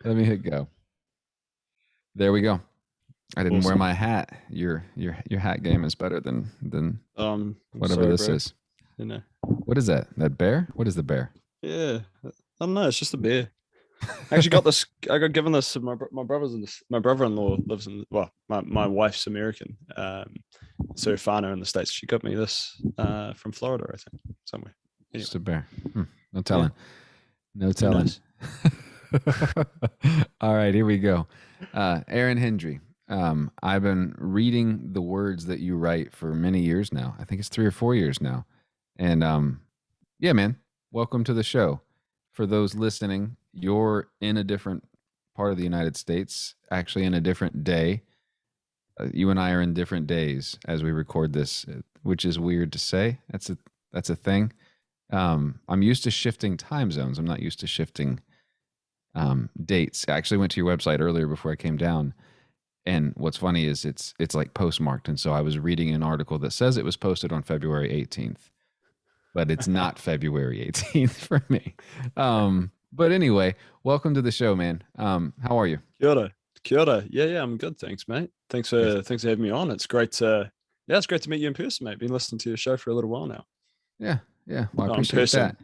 Let me hit go. There we go. I didn't wear Awesome. my hat. Your hat game is better than I'm whatever sorry, this bro. is. You know. What is that? That bear? What is the bear? Yeah. I don't know. It's just a beer. I actually got this. I got given this. My brother's in this. My brother-in-law lives in. Well, my wife's American. So Fana in the States. She got me this from Florida, I think, somewhere. Anyway. Just a bear. No Yeah. telling. No Who telling. knows? All right, here we go. Aaron Hendry. I've been reading the words that you write for many years now. I think it's 3 or 4 years now. And yeah, man, welcome to the show. For those listening, you're in a different part of the United States, actually in a different day. You and I are in different days as we record this, which is weird to say. That's a thing. I'm used to shifting time zones. I'm not used to shifting dates. I actually went to your website earlier before I came down, and what's funny is it's like postmarked, and so I was reading an article that says it was posted on February 18th, but it's not February 18th for me. But anyway, welcome to the show, man. How are you? Kia ora. Kia ora. Yeah, I'm good. Thanks, mate. Yes. Thanks for having me on. It's great to yeah, it's great to meet you in person, mate. Been listening to your show for a little while now. Yeah, yeah. Well, I Not in appreciate person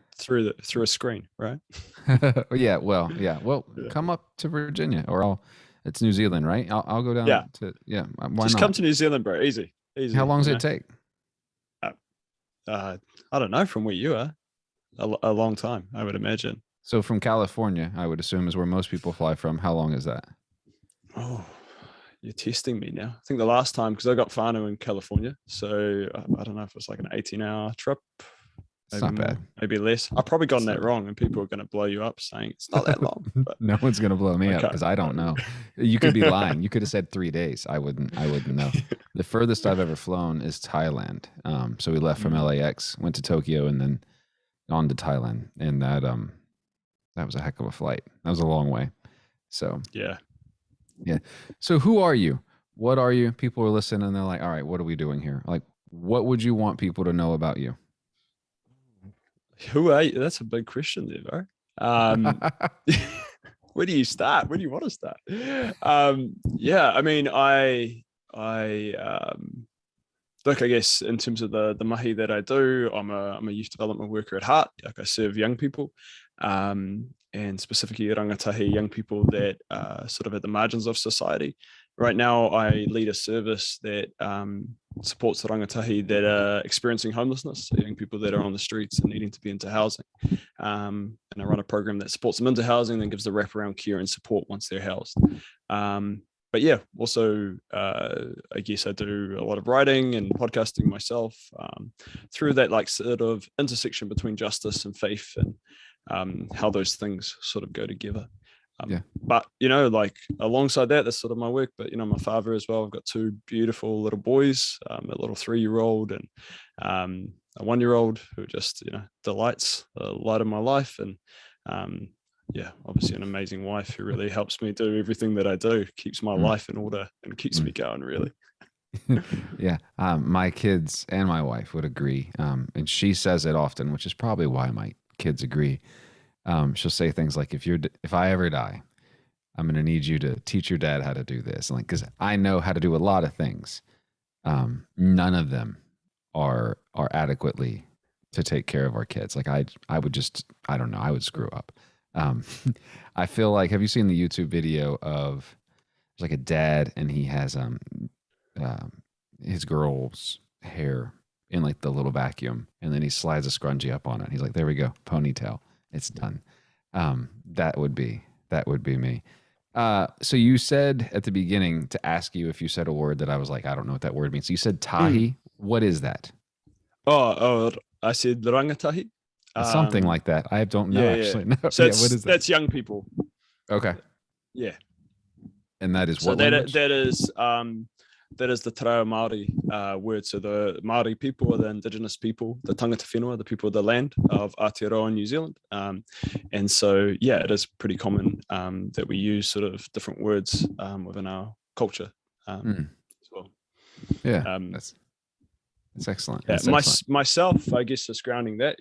that. through a screen, right? Yeah, well, yeah. Well, Yeah. come up to Virginia, or I'll. It's New Zealand, right? I'll go Yeah. down to yeah. Why Just come not? to New Zealand, bro. Easy. How Easy, long you does it know. take? Uh, I don't know from where you are. A long time, I would imagine. So from California, I would assume is where most people fly from. How long is that? Oh, you're testing me now. I think the last time, because I got Fano in California, so I don't know if it's like an 18-hour trip, It's maybe not bad. more, maybe less. I've probably gotten that So wrong, and people are going to blow you up saying it's not that long. But no one's gonna blow me up okay. because I don't know. You could be lying. You could have said 3 days. I wouldn't. I wouldn't know. The furthest I've ever flown is Thailand. So we left from Mm, LAX, went to Tokyo, and then on to Thailand, and that was a heck of a flight. That was a long way. So yeah. yeah. So who are you? What are you? People are listening and they're like, all right, what are we doing here? Like, what would you want people to know about you? Who are you? That's a big question there, bro. Where do you start? Where do you want to start? Yeah, I mean, I look, I guess in terms of the mahi that I do, I'm a youth development worker at heart. Like I serve young people, and specifically rangatahi young people that are sort of at the margins of society. Right now, I lead a service that supports the rangatahi that are experiencing homelessness, so young people that are on the streets and needing to be into housing. And I run a program that supports them into housing, then gives the wraparound care and support once they're housed. But yeah, also, I guess I do a lot of writing and podcasting myself through that like sort of intersection between justice and faith and how those things sort of go together. Yeah. But you know, like alongside that, that's sort of my work. But you know, I'm a father as well. I've got two beautiful little boys, a little 3-year-old and a 1-year-old who just delights the light of my life. And yeah, obviously an amazing wife who really helps me do everything that I do, keeps my Mm, life in order and keeps me mm. going. Really. Yeah. My kids and my wife would agree. And she says it often, which is probably why my kids agree. She'll say things like, if I ever die, I'm going to need you to teach your dad how to do this. Like, cause I know how to do a lot of things. None of them are adequately to take care of our kids. Like I would just, I don't know, I would screw up. Um, I feel like, have you seen the YouTube video of like a dad and he has um, his girl's hair in like the little vacuum, and then he slides a scrunchie up on it. He's like, "There we go, ponytail, it's done." That would be me. So you said at the beginning to ask you if you said a word that I was like, I don't know what that word means. So you said Mm. tahi. What is that? Oh, I said rangatahi. Something Um, like that. I don't know yeah. actually. No. So Yeah. What is that? that's young people. Okay. Yeah. And that is So what language? that is the Te Reo Māori word. So the Māori people are the indigenous people, the tangata whenua, the people of the land of Aotearoa, New Zealand. And so, yeah, it is pretty common that we use sort of different words within our culture Mm, as well. yeah. Um, That's That's excellent. Yeah, That's excellent. myself, I guess, just grounding that,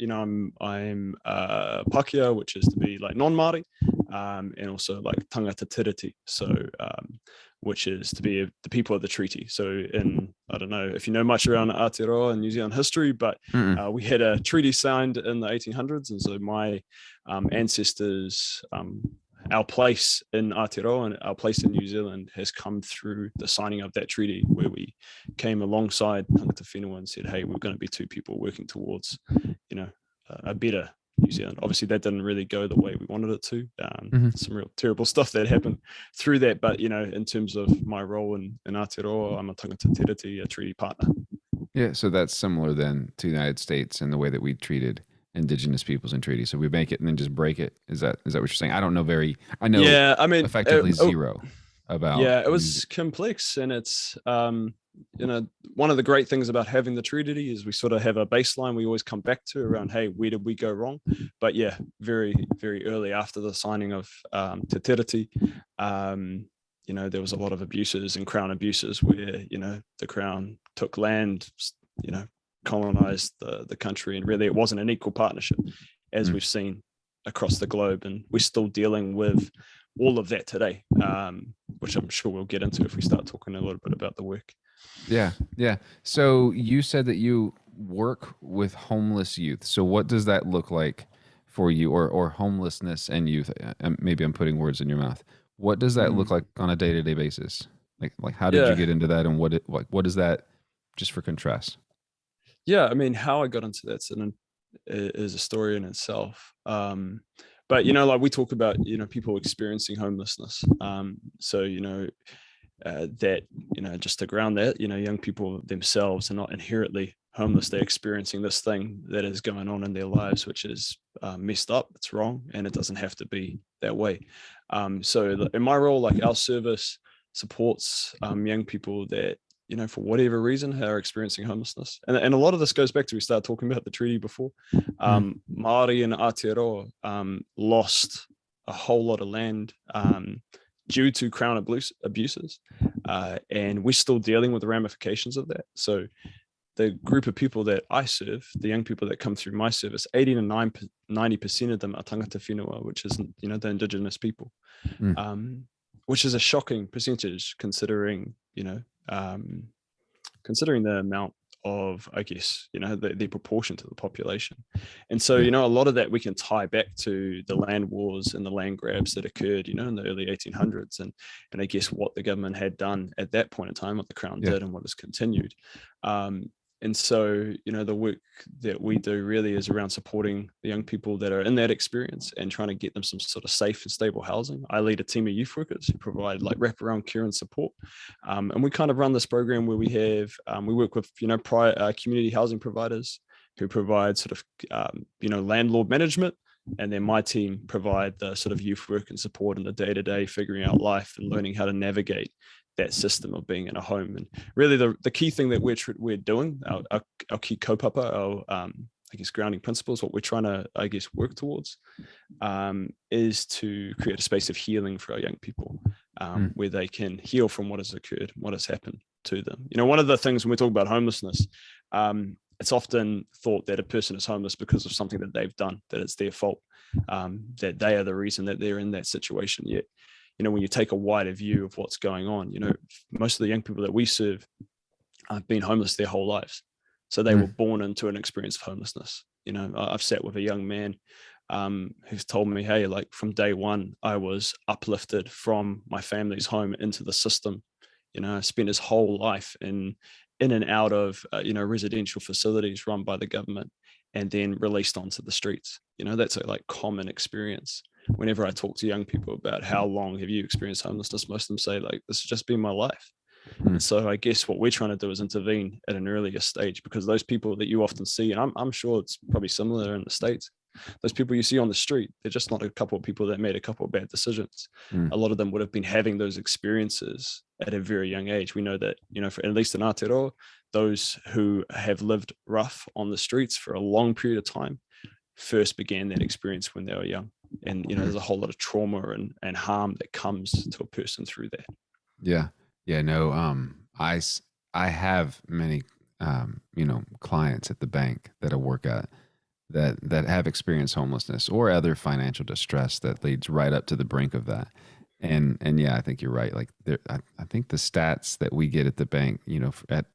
I'm Pakia, which is to be like non-Māori, and also like tangata tiriti, so which is to be the people of the treaty. So I don't know if you know much around Aotearoa and New Zealand history, but we had a treaty signed in the 1800s, and so my ancestors, our place in Aotearoa and our place in New Zealand has come through the signing of that treaty, where we came alongside tangata whenua and said, hey, we're going to be two people working towards, a better New Zealand. Obviously, that didn't really go the way we wanted it to. Some real terrible stuff that happened through that. But, in terms of my role in Aotearoa, I'm a tangata tiriti, a treaty partner. Yeah, so that's similar then to the United States and the way that we treated indigenous peoples in treaties. So we make it and then just break it. Is that what you're saying? I don't know I know Yeah, I mean, effectively zero about yeah, it was complex, and it's one of the great things about having the treaty is we sort of have a baseline we always come back to around, hey, where did we go wrong? But yeah, very very early after the signing of Te Tiriti, there was a lot of abuses and crown abuses where the crown took land, colonized the country, and really it wasn't an equal partnership, as we've seen across the globe, and we're still dealing with all of that today, which I'm sure we'll get into if we start talking a little bit about the work. Yeah, yeah. So you said that you work with homeless youth. So what does that look like for you, or homelessness and youth? Maybe I'm putting words in your mouth. What does that look like on a day-to-day basis? Like how did you Yeah, get into that, and what is that, just for contrast? yeah. I mean, how I got into that is a story in itself. But like we talk about, people experiencing homelessness. So that just to ground that, young people themselves are not inherently homeless. They're experiencing this thing that is going on in their lives, which is messed up. It's wrong, and it doesn't have to be that way. So in my role, like our service supports young people that for whatever reason are experiencing homelessness, and a lot of this goes back to, we started talking about the treaty before. Māori and Aotearoa lost a whole lot of land due to crown abuses, and we're still dealing with the ramifications of that. So the group of people that I serve, the young people that come through my service, 80 to 90% of them are tangata whenua, which is the indigenous people, which is a shocking percentage considering considering the amount of, I guess, the proportion to the population. And so, Yeah. a lot of that we can tie back to the land wars and the land grabs that occurred, in the early 1800s, and I guess what the government had done at that point in time, what the Crown Yeah. did, and what has continued. And so, the work that we do really is around supporting the young people that are in that experience and trying to get them some sort of safe and stable housing. I lead a team of youth workers who provide like wraparound care and support. And we kind of run this program where we have, we work with, prior community housing providers who provide sort of, landlord management. And then my team provide the sort of youth work and support in the day-to-day, figuring out life and learning how to navigate that system of being in a home. And really the key thing that we're doing, our key kaupapa, our I guess grounding principles, what we're trying to, I guess, work towards, is to create a space of healing for our young people, where they can heal from what has occurred, what has happened to them. One of the things when we talk about homelessness, it's often thought that a person is homeless because of something that they've done, that it's their fault, that they are the reason that they're in that situation. Yet, when you take a wider view of what's going on, most of the young people that we serve have been homeless their whole lives. So they were born into an experience of homelessness. I've sat with a young man who's told me, hey, like from day one, I was uplifted from my family's home into the system. I spent his whole life in and out of, residential facilities run by the government, and then released onto the streets. That's a like common experience. Whenever I talk to young people about how long have you experienced homelessness, most of them say like, this has just been my life. And so I guess what we're trying to do is intervene at an earlier stage, because those people that you often see, and I'm sure it's probably similar in the States, those people you see on the street, they're just not a couple of people that made a couple of bad decisions. A lot of them would have been having those experiences at a very young age. We know that, for, at least in Aotearoa, those who have lived rough on the streets for a long period of time first began that experience when they were young. And, there's a whole lot of trauma and harm that comes to a person through that. Yeah. Yeah. No. I have many clients at the bank that I work at that have experienced homelessness or other financial distress that leads right up to the brink of that. And yeah, I think you're right. Like I think the stats that we get at the bank,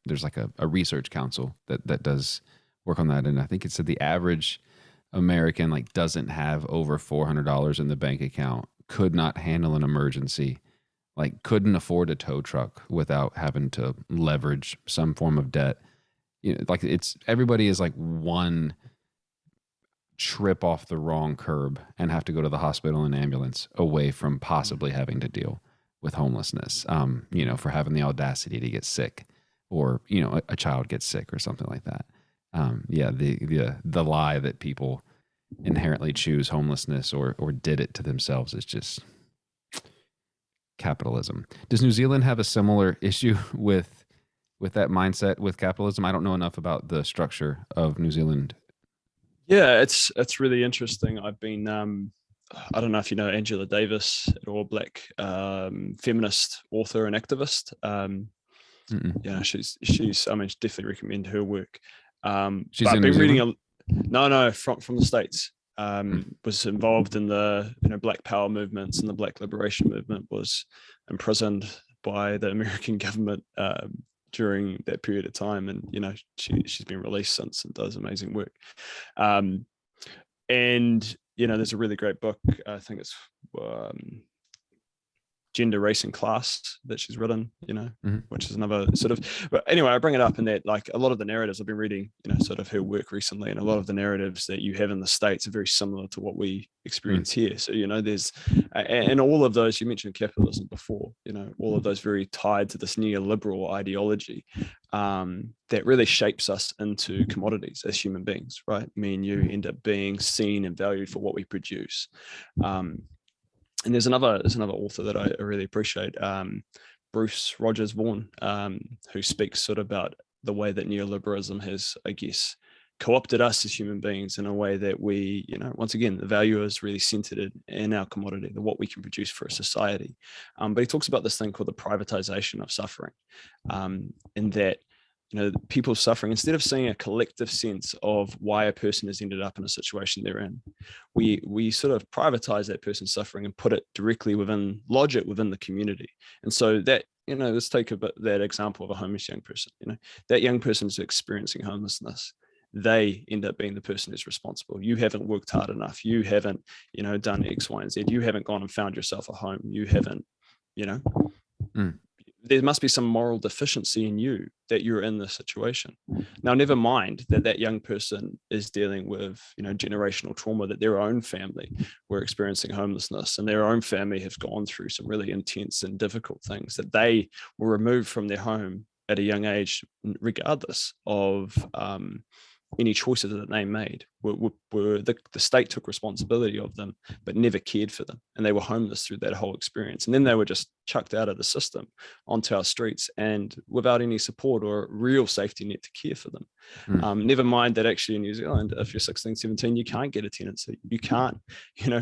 there's like a research council that does work on that, and I think it said the average American like doesn't have over $400 in the bank account, could not handle an emergency, like couldn't afford a tow truck without having to leverage some form of debt. Like it's everybody is like one trip off the wrong curb and have to go to the hospital in an ambulance away from possibly having to deal with homelessness, for having the audacity to get sick or, a child gets sick or something like that. Yeah, the lie that people inherently choose homelessness or did it to themselves is just capitalism. Does New Zealand have a similar issue with that mindset with capitalism? I don't know enough about the structure of New Zealand. Yeah, it's really interesting. I've been I don't know if you know Angela Davis at all, black feminist author and activist. Yeah, she's I mean, definitely recommend her work. She's But in I've New been reading Zealand. no from the States. Mm. Was involved in the Black Power movements and the Black Liberation movement. Was imprisoned by the American government during that period of time, and she's been released since and does amazing work. Um, and there's a really great book. I think it's Gender, Race, and Class that she's written, Mm-hmm. which is another sort of, but anyway, I bring it up in that, like, a lot of the narratives I've been reading, sort of her work recently, and a lot of the narratives that you have in the States are very similar to what we experience here. So, there's, and all of those, you mentioned capitalism before, all of those very tied to this neoliberal ideology that really shapes us into commodities as human beings, right? Me and you end up being seen and valued for what we produce. And there's another author that I really appreciate, Bruce Rogers Vaughan, who speaks sort of about the way that neoliberalism has, I guess, co-opted us as human beings in a way that we, once again, the value is really centered in our commodity, what we can produce for a society. But he talks about this thing called the privatization of suffering, in that people suffering, instead of seeing a collective sense of why a person has ended up in a situation they're in, we sort of privatize that person's suffering and put it directly lodge it within the community. And so that, let's take that example of a homeless young person. That young person is experiencing homelessness. They end up being the person who's responsible. You haven't worked hard enough. You haven't, done X, Y, and Z. You haven't gone and found yourself a home. You haven't, there must be some moral deficiency in you that you're in this situation. Now, never mind that young person is dealing with, generational trauma, that their own family were experiencing homelessness and their own family have gone through some really intense and difficult things, that they were removed from their home at a young age, regardless of any choices that they made. The state took responsibility of them, but never cared for them. And they were homeless through that whole experience. And then they were just chucked out of the system onto our streets and without any support or real safety net to care for them. Never mind that actually in New Zealand, if you're 16, 17, you can't get a tenancy. You can't,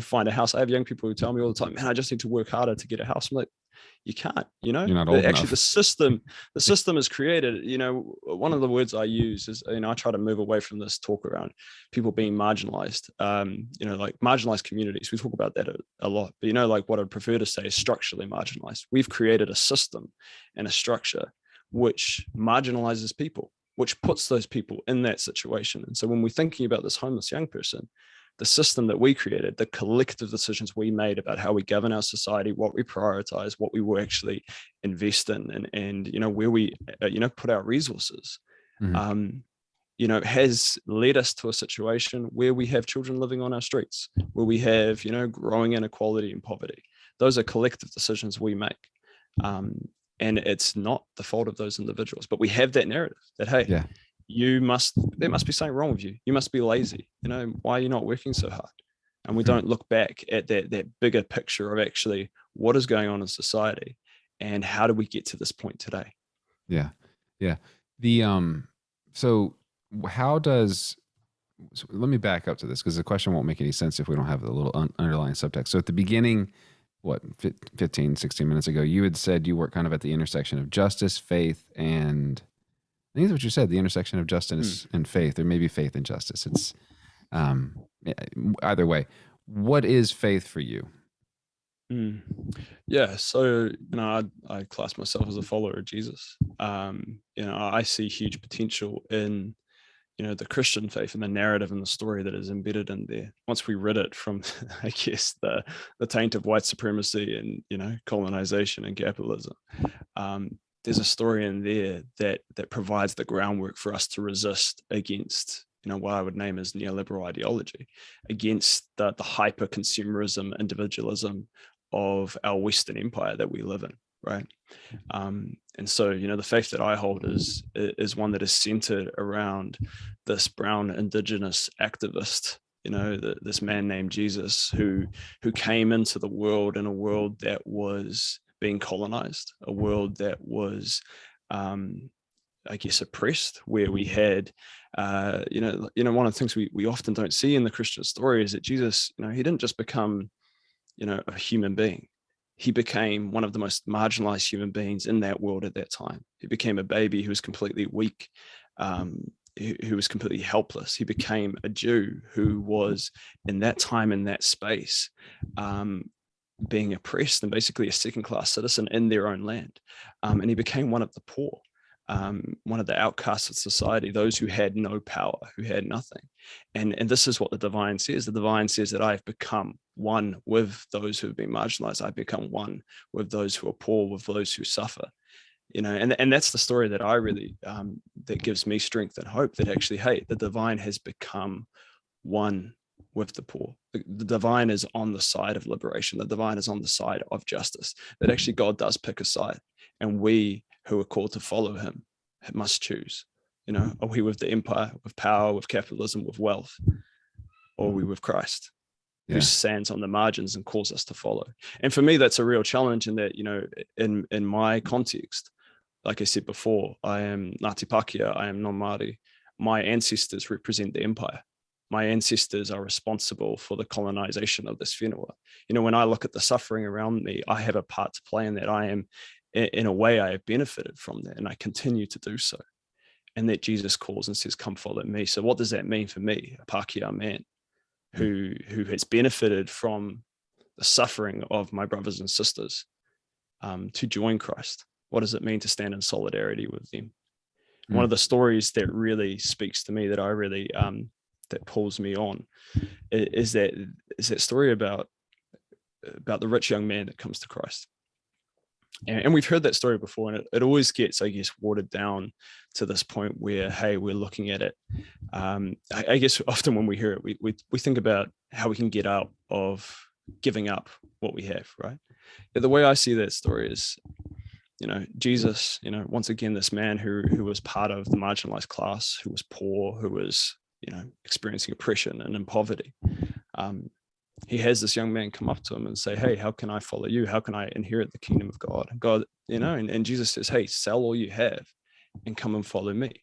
find a house. I have young people who tell me all the time, man, I just need to work harder to get a house. I'm like, you can't, You're not old actually enough. the system is created. One of the words I use is, I try to move away from this talk around people being marginalized, like marginalized communities. We talk about that a lot, but like what I'd prefer to say is structurally marginalized. We've created a system and a structure which marginalizes people, which puts those people in that situation. And so when we're thinking about this homeless young person, the system that we created, the collective decisions we made about how we govern our society, what we prioritize, what we will actually invest in, and where we put our resources, has led us to a situation where we have children living on our streets, where we have growing inequality and poverty. Those are collective decisions we make, and it's not the fault of those individuals, but we have that narrative that, hey, Yeah. there must be something wrong with you. You must be lazy. Why are you not working so hard? And we don't look back at that bigger picture of actually what is going on in society and how do we get to this point today? Yeah. Yeah. The so how does so let me back up to this because the question won't make any sense if we don't have the little underlying subtext. So at the beginning, what 15, 16 minutes ago, you had said you work kind of at the intersection of justice, faith, and I think that's what you said, the intersection of Mm, justice and faith, or maybe faith and justice. It's yeah, either way. What is faith for you? mm. Yeah, so I class myself as a follower of Jesus. I see huge potential in the Christian faith and the narrative and the story that is embedded in there. Once we rid it from, I guess, the taint of white supremacy and colonization and capitalism, there's a story in there that provides the groundwork for us to resist against what I would name as neoliberal ideology, against the hyper consumerism, individualism of our Western empire that we live in, right? And so, the faith that I hold is one that is centered around this brown indigenous activist, this man named Jesus who came into the world in a world that was being colonized, a world that was, I guess, oppressed, where we had, one of the things we often don't see in the Christian story is that Jesus, he didn't just become, a human being. He became one of the most marginalized human beings in that world at that time. He became a baby who was completely weak, who was completely helpless. He became a Jew who was, in that time, in that space, being oppressed and basically a second-class citizen in their own land. And he became one of the poor, one of the outcasts of society, those who had no power, who had nothing. And this is what the divine says. The divine says that I've become one with those who have been marginalized. I've become one with those who are poor, with those who suffer. And that's the story that I really, that gives me strength and hope that actually, hey, the divine has become one with the poor. The divine is on the side of liberation. The divine is on the side of justice, that actually God does pick a side, and we who are called to follow him must choose. Are we with the empire, with power, with capitalism, with wealth, or are we with Christ, who Yeah. stands on the margins and calls us to follow? And for me, that's a real challenge in that, in my context, like I said before, I am Ngāti Pākehā, I am non-Māori. My ancestors represent the empire. My ancestors are responsible for the colonization of this whenua. When I look at the suffering around me, I have a part to play in that. I am, in a way, I have benefited from that, and I continue to do so. And that Jesus calls and says, come follow me. So what does that mean for me, a Pākehā man who has benefited from the suffering of my brothers and sisters, to join Christ? What does it mean to stand in solidarity with them? Mm. One of the stories that really speaks to me, that I really, that pulls me on, is that story about the rich young man that comes to Christ. And we've heard that story before, and it always gets, I guess, watered down to this point where, hey, we're looking at it. I guess often when we hear it, we think about how we can get out of giving up what we have, right? The way I see that story is, Jesus, once again, this man who was part of the marginalized class, who was poor, who was, experiencing oppression and in poverty. He has this young man come up to him and say, hey, how can I follow you? How can I inherit the kingdom of God? God, and Jesus says, hey, sell all you have and come and follow me.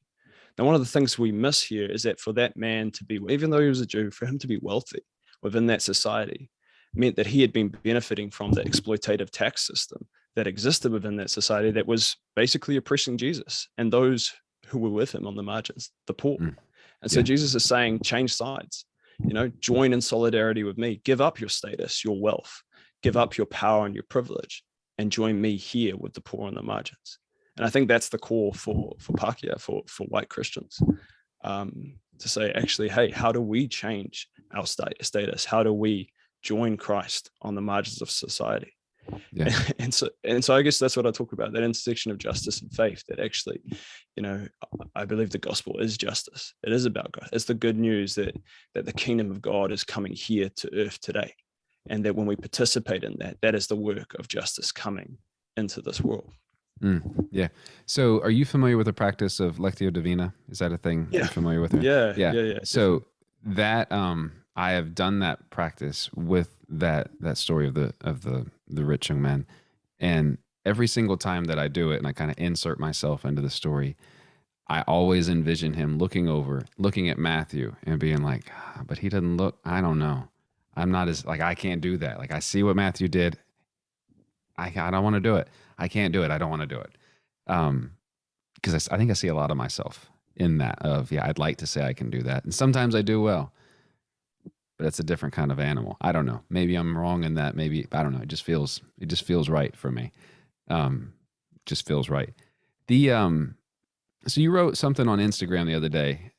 Now, one of the things we miss here is that for that man to be, even though he was a Jew, for him to be wealthy within that society meant that he had been benefiting from the exploitative tax system that existed within that society that was basically oppressing Jesus and those who were with him on the margins, the poor. And so Jesus is saying, change sides, join in solidarity with me, give up your status, your wealth, give up your power and your privilege, and join me here with the poor on the margins. And I think that's the core for Pākehā, for white Christians, to say, actually, hey, how do we change our status? How do we join Christ on the margins of society? Yeah. And so I guess that's what I talk about, that intersection of justice and faith, that actually, I believe the gospel is justice. It is about God. It's the good news that the kingdom of God is coming here to earth today. And that when we participate in that, that is the work of justice coming into this world. Yeah. So are you familiar with the practice of Lectio Divina? Is that a thing you're familiar with? Yeah. So that, I have done that practice with that story of the rich young man. And every single time that I do it and I kind of insert myself into the story, I always envision him looking at Matthew and being like, but he doesn't look, I don't know. I'm not as, like, I can't do that. Like, I see what Matthew did. I don't want to do it. I can't do it. I don't want to do it. because I think I see a lot of myself in that of, yeah, I'd like to say I can do that. And sometimes I do well, but it's a different kind of animal. I don't know. Maybe I'm wrong in that. Maybe, I don't know. It just feels right for me. Um, just feels right. The, so you wrote something on Instagram the other day,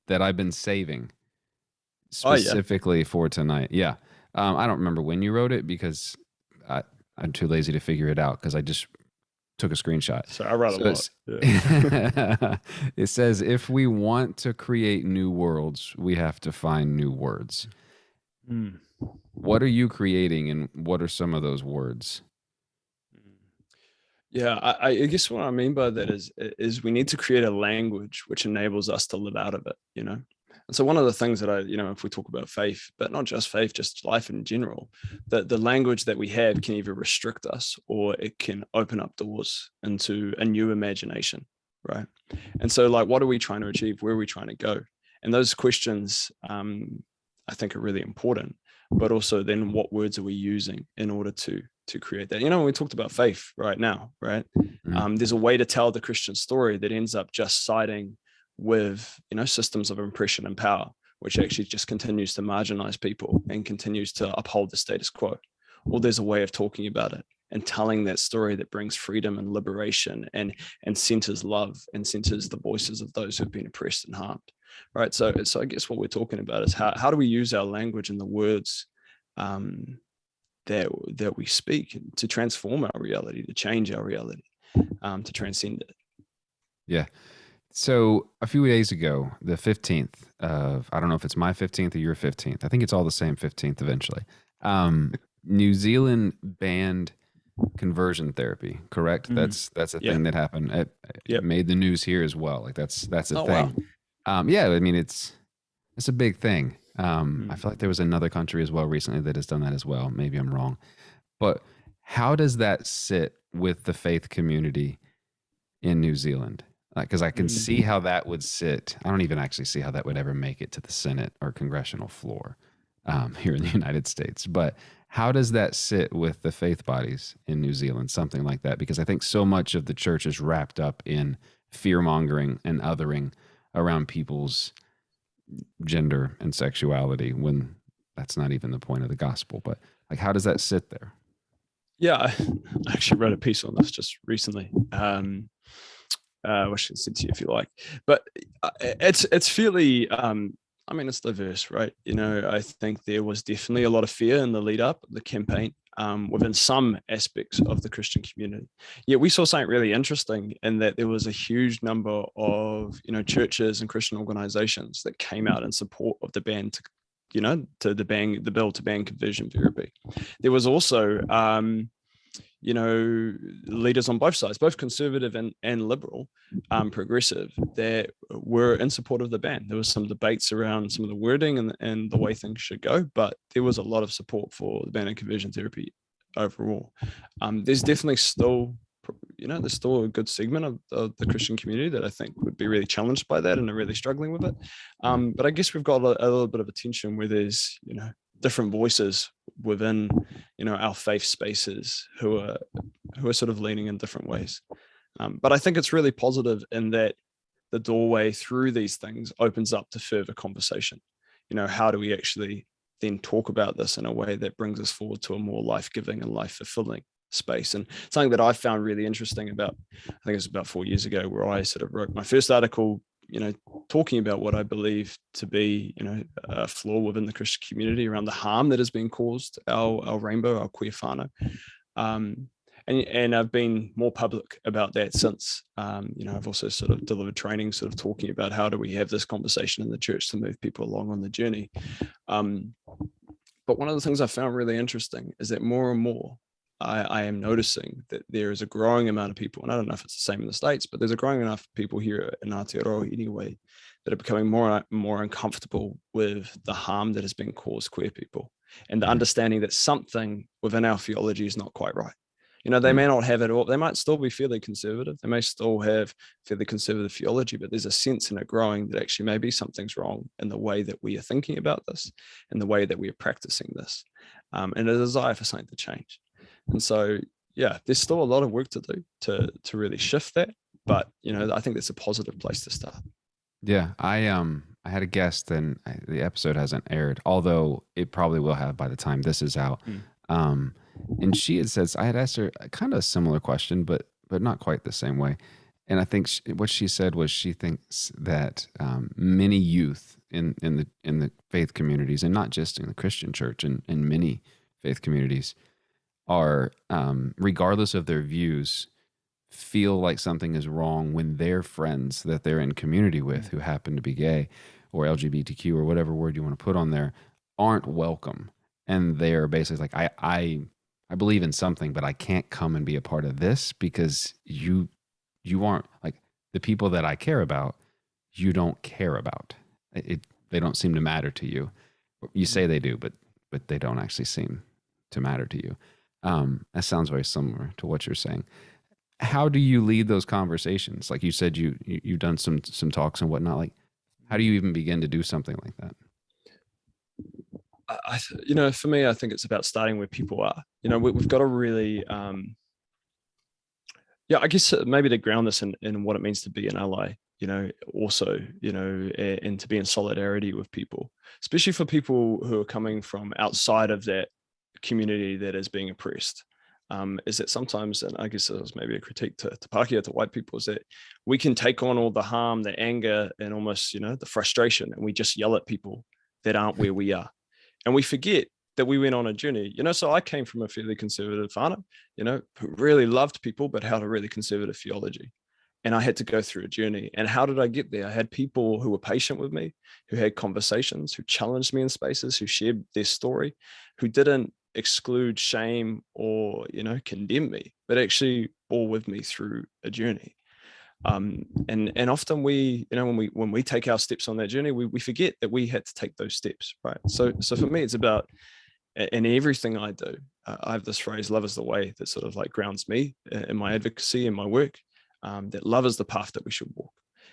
that I've been saving Oh yeah. specifically for tonight. Yeah. I don't remember when you wrote it because I, I'm too lazy to figure it out because I just took a screenshot. So I write a So lot. it's Yeah. it says if we want to create new worlds, we have to find new words. Mm. What are you creating and what are some of those words? Yeah, I guess what I mean by that is we need to create a language which enables us to live out of it, you know. And so one of the things that if we talk about faith, but not just faith, just life in general, that the language that we have can either restrict us or it can open up doors into a new imagination, right? And so, like, what are we trying to achieve? Where are we trying to go? And those questions, I think, are really important. But also, then, what words are we using in order to create that? You know, we talked about faith right now, right? Mm, There's a way to tell the Christian story that ends up just siding with, systems of oppression and power, which actually just continues to marginalize people and continues to uphold the status quo. Or there's a way of talking about it and telling that story that brings freedom and liberation and centers love and centers the voices of those who've been oppressed and harmed. Right. So I guess what we're talking about is how do we use our language and the words um, that we speak to transform our reality, to change our reality, to transcend it. yeah. So a few days ago, the 15th of, I don't know if it's my 15th or your 15th. I think it's all the same 15th eventually. New Zealand banned conversion therapy, correct? Mm. That's a Yeah. thing that happened. It Yep. made the news here as well. Like that's a Oh wow. thing. Yeah, I mean it's a big thing. I Mm. feel like there was another country as well recently that has done that as well. Maybe I'm wrong. But how does that sit with the faith community in New Zealand? Because I can see Mm. how that would sit. I don't even actually see how that would ever make it to the Senate or congressional floor here in the United States. But how does that sit with the faith bodies in New Zealand? Something like that, because I think so much of the church is wrapped up in fear mongering and othering around people's gender and sexuality when that's not even the point of the gospel. But like, how does that sit there? Yeah, I actually wrote a piece on this just recently. Which I can send to you if you like. But it's fairly. I mean, it's diverse, right? I think there was definitely a lot of fear in the lead up, the campaign, within some aspects of the Christian community. Yet we saw something really interesting in that there was a huge number of churches and Christian organizations that came out in support of the ban to the bill to ban conversion therapy. There was also leaders on both sides, both conservative and liberal, progressive, that were in support of the ban. There was some debates around some of the wording and the way things should go, but there was a lot of support for the ban of conversion therapy overall. There's definitely still, there's still a good segment of the Christian community that I think would be really challenged by that and are really struggling with it. Mm. But I guess we've got a little bit of a tension where there's, different voices within our faith spaces who are sort of leaning in different ways, but I think it's really positive in that the doorway through these things opens up to further conversation. How do we actually then talk about this in a way that brings us forward to a more life-giving and life-fulfilling space? And something that I found really interesting about, I think it was about 4 years ago, where I sort of wrote my first article talking about what I believe to be, a flaw within the Christian community around the harm that has been caused our rainbow, our queer whānau. And I've been more public about that since. I've also sort of delivered training, sort of talking about how do we have this conversation in the church to move people along on the journey. But one of the things I found really interesting is that more and more I am noticing that there is a growing amount of people, and I don't know if it's the same in the States, but there's a growing enough people here in Aotearoa anyway, that are becoming more uncomfortable with the harm that has been caused queer people, and the Mm. understanding that something within our theology is not quite right. They Mm. may not have it all. They might still be fairly conservative. They may still have fairly conservative theology, but there's a sense in it growing that actually maybe something's wrong in the way that we are thinking about this and the way that we are practicing this, and a desire for something to change. And so, yeah, there's still a lot of work to do to really shift that. But I think that's a positive place to start. Yeah, I had a guest, and the episode hasn't aired, although it probably will have by the time this is out. Mm. Um, and she had said I had asked her kind of a similar question, but not quite the same way. And I think what she said was she thinks that many youth in the faith communities, and not just in the Christian church, and in many faith communities, are regardless of their views, feel like something is wrong when their friends that they're in community with, Mm. who happen to be gay or LGBTQ or whatever word you want to put on there, aren't welcome. And they're basically like, I believe in something, but I can't come and be a part of this because you aren't like the people that I care about. You don't care about it. They don't seem to matter to you. You Mm. say they do, but they don't actually seem to matter to you. That sounds very similar to what you're saying. How do you lead those conversations? Like you said, you've done some talks and whatnot. Like, how do you even begin to do something like that? For me, I think it's about starting where people are. We've got to really, I guess maybe to ground this in what it means to be an ally. Also, and to be in solidarity with people, especially for people who are coming from outside of that community that is being oppressed. Is that sometimes, and I guess it was maybe a critique to Pākehā, to white people, is that we can take on all the harm, the anger, and almost, the frustration, and we just yell at people that aren't where we are. And we forget that we went on a journey. So I came from a fairly conservative whānau, who really loved people, but held a really conservative theology. And I had to go through a journey. And how did I get there? I had people who were patient with me, who had conversations, who challenged me in spaces, who shared their story, who didn't exclude, shame, or condemn me, but actually bore with me through a journey. And often we, when we take our steps on that journey, we forget that we had to take those steps, right? So for me, it's about, in everything I do, I have this phrase, love is the way, that sort of like grounds me in my advocacy and my work. That love is the path that we should walk.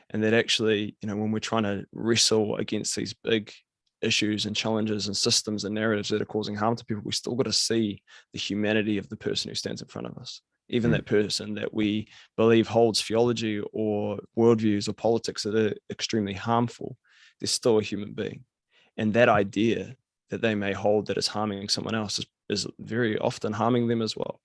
And that actually, when we're trying to wrestle against these big issues and challenges and systems and narratives that are causing harm to people, we still got to see the humanity of the person who stands in front of us. Even that person that we believe holds theology or worldviews or politics that are extremely harmful, they're still a human being. And that idea that they may hold that is harming someone else is very often harming them as well.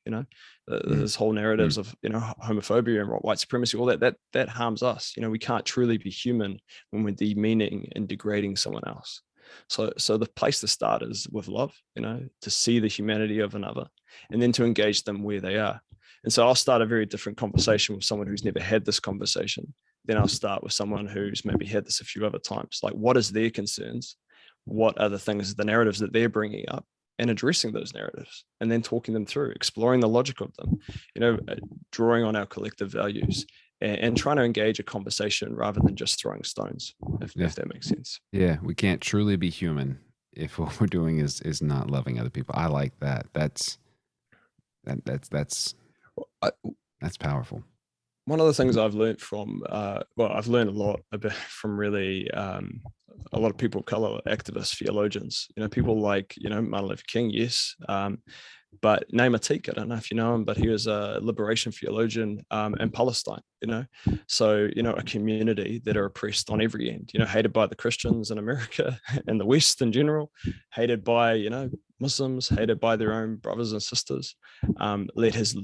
This whole narratives of homophobia and white supremacy, all that harms us. We can't truly be human when we're demeaning and degrading someone else. So the place to start is with love, to see the humanity of another, and then to engage them where they are. And so I'll start a very different conversation with someone who's never had this conversation. Then I'll start with someone who's maybe had this a few other times. Like, what is their concerns? What are the things, the narratives that they're bringing up, and addressing those narratives, and then talking them through, exploring the logic of them, drawing on our collective values, and trying to engage a conversation rather than just throwing stones, if that makes sense. Yeah, we can't truly be human if what we're doing is not loving other people. I like that. That's I, powerful. One of the things I've learned from, I've learned a lot from really a lot of people of color, activists, theologians, people like, Martin Luther King, yes. But Namatik, I don't know if you know him, but he was a liberation theologian in Palestine, So, a community that are oppressed on every end, hated by the Christians in America and the West in general, hated by, Muslims, hated by their own brothers and sisters, has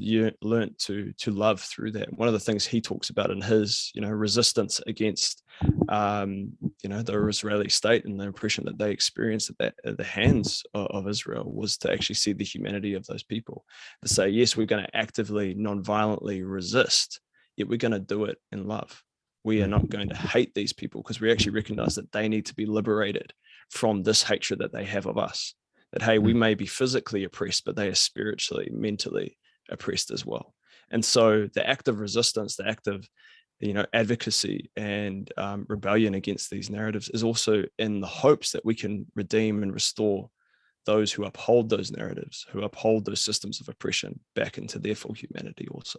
learned to love through that. One of the things he talks about in his, resistance against, the Israeli state and the oppression that they experienced at the hands of Israel was to actually see the humanity of those people. To say, yes, we're going to actively, non-violently resist, yet we're going to do it in love. We are not going to hate these people because we actually recognize that they need to be liberated from this hatred that they have of us. That, hey, we may be physically oppressed, but they are spiritually, mentally oppressed as well. And so the act of resistance, the act of advocacy and rebellion against these narratives is also in the hopes that we can redeem and restore those who uphold those narratives, who uphold those systems of oppression back into their full humanity also.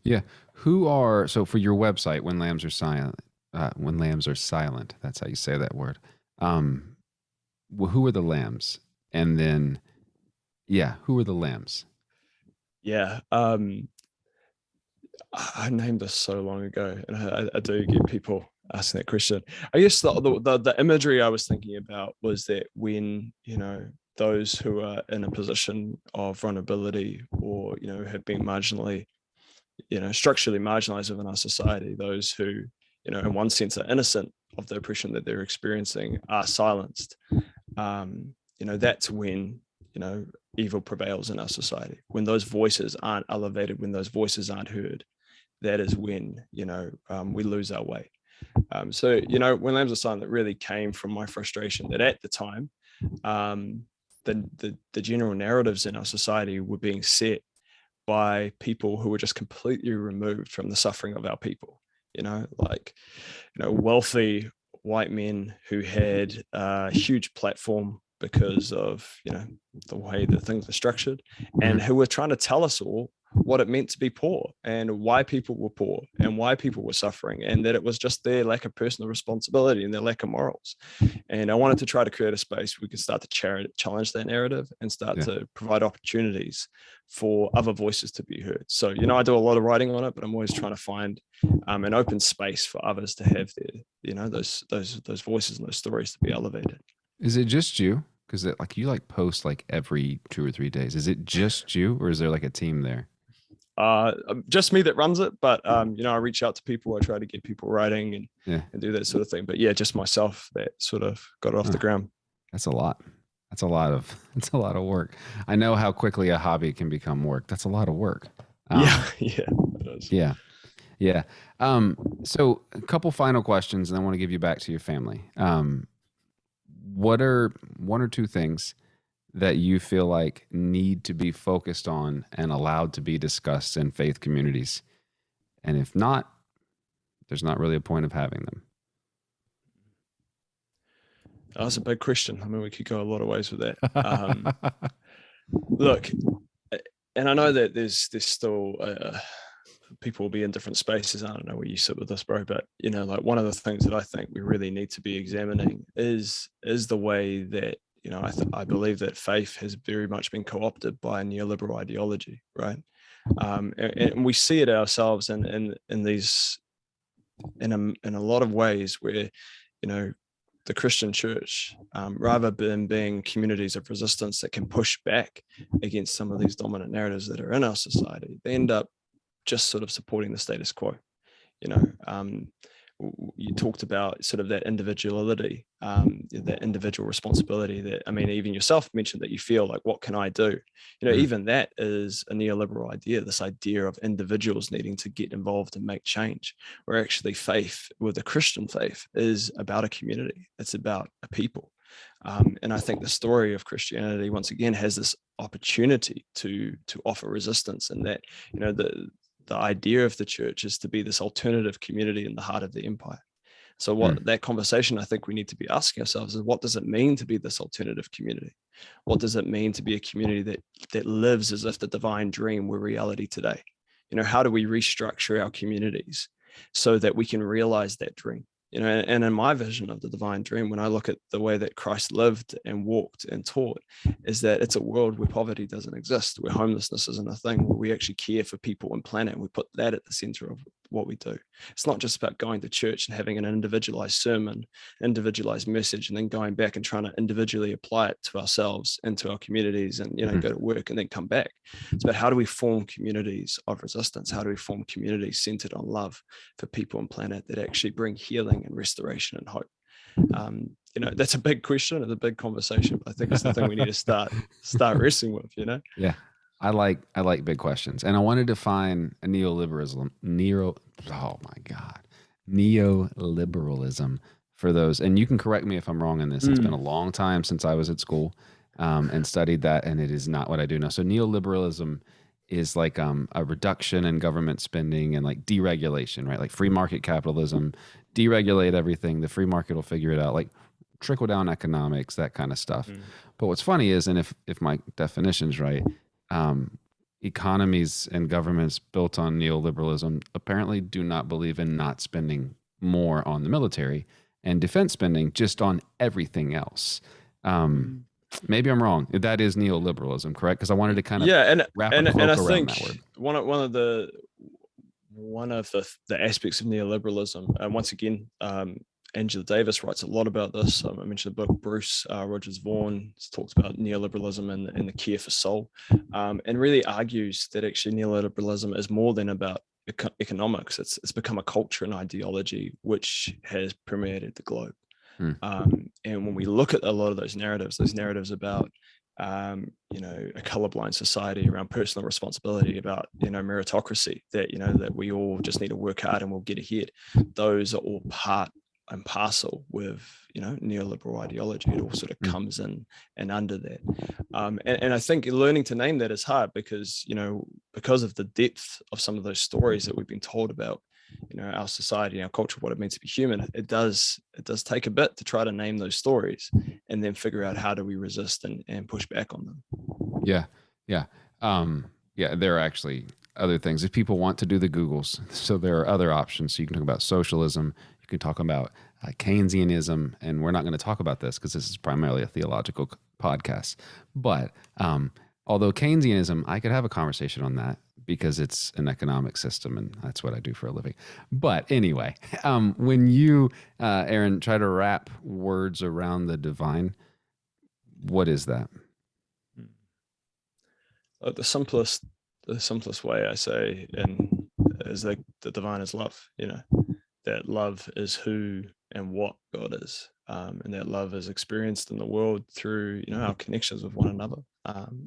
Yeah. So for your website, when lambs are silent, that's how you say that word. Who are the lambs? And then, who are the lambs? Yeah. I named this so long ago, and I do get people asking that question. I guess the imagery I was thinking about was that when, those who are in a position of vulnerability, or have been marginally, structurally marginalized within our society, those who, in one sense are innocent of the oppression that they're experiencing, are silenced. That's when, evil prevails in our society. When those voices aren't elevated, when those voices aren't heard, that is when, we lose our way. So, when Lambs of Silence really came from my frustration that at the time, the general narratives in our society were being set by people who were just completely removed from the suffering of our people. Like, wealthy white men who had a huge platform because of, the way that things were structured, and who were trying to tell us all what it meant to be poor, and why people were poor, and why people were suffering, and that it was just their lack of personal responsibility and their lack of morals. And I wanted to try to create a space where we could start to challenge that narrative and start to provide opportunities for other voices to be heard. So, I do a lot of writing on it, but I'm always trying to find an open space for others to have their, those voices and those stories to be elevated. Is it just you? Because you post like every 2 or 3 days. Is it just you, or is there like a team there? Just me that runs it, but I reach out to people. I try to get people writing and do that sort of thing. But yeah, just myself that sort of got it off the ground. That's a lot. That's a lot of work. I know how quickly a hobby can become work. That's a lot of work. Yeah, it is. Yeah. So a couple final questions, and I want to give you back to your family. What are one or two things that you feel like need to be focused on and allowed to be discussed in faith communities? And if not, there's not really a point of having them. That's a big question. I mean, we could go a lot of ways with that. Look, and I know that there's still people will be in different spaces. I don't know where you sit with this, bro, but like one of the things that I think we really need to be examining is the way that, I believe that faith has very much been co-opted by a neoliberal ideology, right? And we see it ourselves in these, in a lot of ways where, the Christian church, rather than being communities of resistance that can push back against some of these dominant narratives that are in our society, they end up just sort of supporting the status quo. You talked about sort of that individuality, that individual responsibility that, I mean, even yourself mentioned that you feel like, what can I do? Even that is a neoliberal idea, this idea of individuals needing to get involved and make change, where actually faith, with the Christian faith, is about a community. It's about a people. And I think the story of Christianity, once again, has this opportunity to offer resistance, and that, the idea of the church is to be this alternative community in the heart of the empire. So what that conversation I think we need to be asking ourselves is, what does it mean to be this alternative community? What does it mean to be a community that lives as if the divine dream were reality today? How do we restructure our communities so that we can realize that dream? And in my vision of the divine dream, when I look at the way that Christ lived and walked and taught, is that it's a world where poverty doesn't exist, where homelessness isn't a thing, where we actually care for people and planet, and we put that at the center of what we do. It's not just about going to church and having an individualized sermon, individualized message, and then going back and trying to individually apply it to ourselves and to our communities, and go to work and then come back. It's about, how do we form communities of resistance? How do we form communities centered on love for people and planet that actually bring healing and restoration and hope? That's a big question and a big conversation, but I think it's the thing we need to start wrestling with. Yeah. I like big questions, and I wanted to find a neoliberalism for those. And you can correct me if I'm wrong in this. It's been a long time since I was at school and studied that, and it is not what I do now. So neoliberalism is like a reduction in government spending and like deregulation, right? Like free market capitalism, deregulate everything. The free market will figure it out. Like trickle down economics, that kind of stuff. But what's funny is, and if my definition's right, economies and governments built on neoliberalism apparently do not believe in not spending more on the military and defense spending, just on everything else. Maybe I'm wrong. That is neoliberalism, correct? Because I wanted to kind of wrap a cloak around that word. One of the one of the aspects of neoliberalism, and once again, Angela Davis writes a lot about this. I mentioned the book. Bruce Rogers Vaughan talks about neoliberalism and the care for soul, and really argues that actually neoliberalism is more than about economics. It's become a culture and ideology which has permeated the globe. And when we look at a lot of those narratives about a colorblind society, around personal responsibility, about meritocracy, that we all just need to work hard and we'll get ahead. Those are all part and parcel with neoliberal ideology. It all sort of comes in and under that, and I think learning to name that is hard because of the depth of some of those stories that we've been told about our society, our culture, what it means to be human. It does take a bit to try to name those stories and then figure out how do we resist and push back on them. Yeah. There are actually other things if people want to do the Googles. So there are other options. So you can talk about socialism. You can talk about Keynesianism, and we're not going to talk about this because this is primarily a theological podcast. But although Keynesianism, I could have a conversation on that because it's an economic system, and that's what I do for a living. But anyway, when you, Aaron, try to wrap words around the divine, what is that? The simplest way I say is that the divine is love. That love is who and what God is, and that love is experienced in the world through our connections with one another,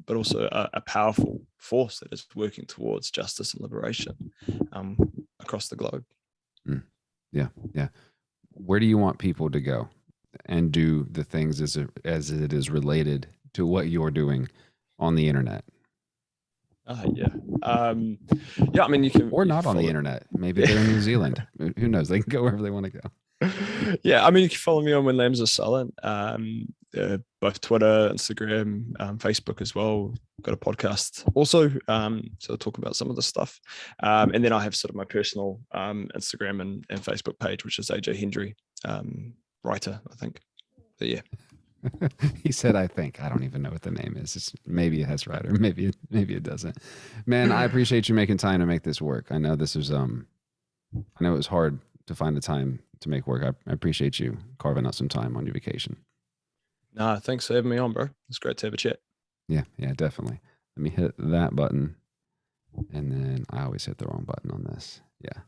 but also a powerful force that is working towards justice and liberation across the globe. Yeah. Where do you want people to go and do the things as it is related to what you're doing on the internet? I mean, you can, or not on the internet. Maybe they're in New Zealand. Who knows? They can go wherever they want to go. Yeah, I mean, you can follow me on When Lambs Are Silent, both Twitter, Instagram, Facebook as well. Got a podcast also, so I'll talk about some of the stuff. And then I have sort of my personal Instagram and Facebook page, which is AJ Hendry, writer, I think. But yeah. He said, I think. I don't even know what the name is. Maybe it has right, or maybe it doesn't. Man, I appreciate you making time to make this work. I know this is I know it was hard to find the time to make work. I appreciate you carving out some time on your vacation. Nah, thanks for having me on, bro. It's great to have a chat. Yeah, definitely. Let me hit that button. And then I always hit the wrong button on this. Yeah.